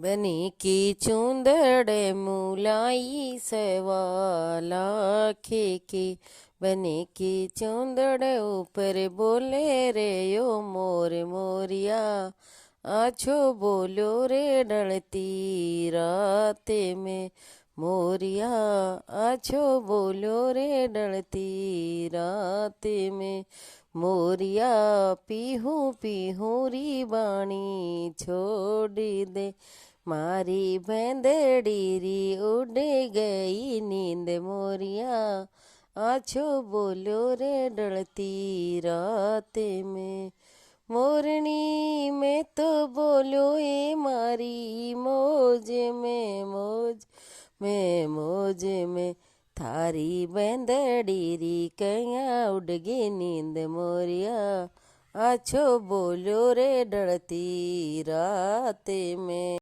बनी की चूंदड़ मुलाई सवाला की बनी की चूंदड़ ऊपर बोले रे यो मोर मोरिया आछो बोलो रे डलती रात में मोरिया आछो बोलो रे डलती रात में मोरिया पीहू पीहू री बाणी छोड़ दे मारी भेंदड़ी री उड़ गई नींद मोरिया आछो बोलो रे डलती रात में मोरनी में तो बोलो ए मारी मौज में थारी बेंदड़ी री कैया उड़ गई नींद मोरिया आछो बोलो रे डलती रात में।